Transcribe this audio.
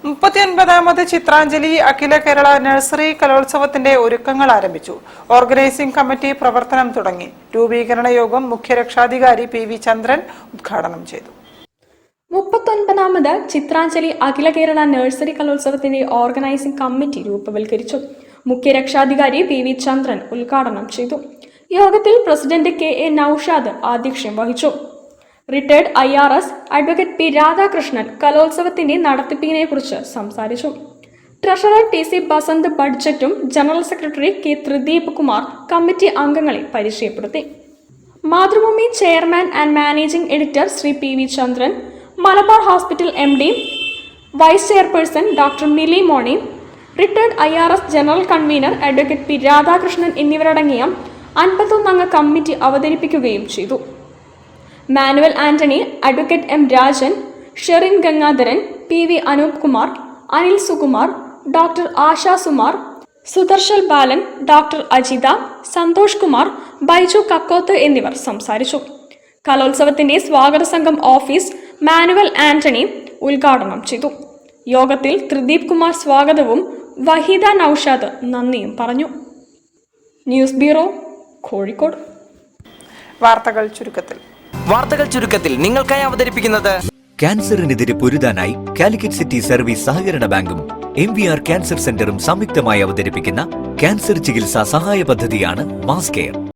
39ാമത് Chitranjali Akhila Kerala nursery കലോത്സവത്തിന്റെ ഒരുക്കങ്ങൾ ആരംഭിച്ചു. Organising committee പ്രവർത്തനം തുടങ്ങി. രൂപീകരണ യോഗം മുഖ്യരക്ഷാധികാരി പി.വി. ചന്ദ്രൻ ഉദ്ഘാടനം ചെയ്തു. 39ാമത് ചിത്രാഞ്ജലി അഖില കേരള നഴ്സറി കലോത്സവത്തിന്റെ ഓർഗനൈസിംഗ് കമ്മിറ്റി രൂപവൽക്കരിച്ചു. മുഖ്യരക്ഷാധികാരി പി.വി. ചന്ദ്രൻ ഉദ്ഘാടനം ചെയ്തു. യോഗത്തിൽ പ്രസിഡന്റ് കെ.എ. നൌഷാദ് അധ്യക്ഷം വഹിച്ചു. Retired IRS advocate P. Radhakrishnan കലോത്സവത്തിന്റെ നടത്തിപ്പിനെക്കുറിച്ച് സംസാരിച്ചു. ട്രഷറർ TC ബസന്ത് ബഡ്ജറ്റും general secretary K. Thrideep Kumar committee അംഗങ്ങളെ പരിചയപ്പെടുത്തി. Mathrubhumi chairman and managing editor Shri PV. Chandran, Malabar hospital MD vice chairperson doctor Mili Moni, retired IRS general convener advocate P. Radhakrishnan എന്നിവരടങ്ങിയ 51 അംഗ കമ്മിറ്റി അവതരിപ്പിക്കുകയും ചെയ്തു. Manuel Antony, advocate M. Rajan, Sherin Gangadharan, PV. Anoop Kumar, Anil Sukumar, doctor Asha Sumar, Sudarshal Balan, doctor Ajitha, Santhosh Kumar, Baiju Kakkoth എന്നിവർ സംസാരിച്ചു. കലോത്സവത്തിന്റെ സ്വാഗത സംഘം ഓഫീസ് മാനുവൽ ആന്റണി ഉദ്ഘാടനം ചെയ്തു. യോഗത്തിൽ ത്രിദീപ് കുമാർ സ്വാഗതവും വഹീദ നൌഷാദ് നന്ദിയും പറഞ്ഞു. News bureau, Kozhikode. വാർത്തകൾ ചുരുക്കത്തിൽ നിങ്ങൾക്കായി അവതരിപ്പിക്കുന്നത് ക്യാൻസറിനെതിരെ പൊരുതാനായി കാലിക്കറ്റ് സിറ്റി സർവീസ് സഹകരണ ബാങ്കും MVR ക്യാൻസർ സെന്ററും സംയുക്തമായി അവതരിപ്പിക്കുന്ന ക്യാൻസർ ചികിത്സാ സഹായ പദ്ധതിയാണ് മാസ് കെയർ.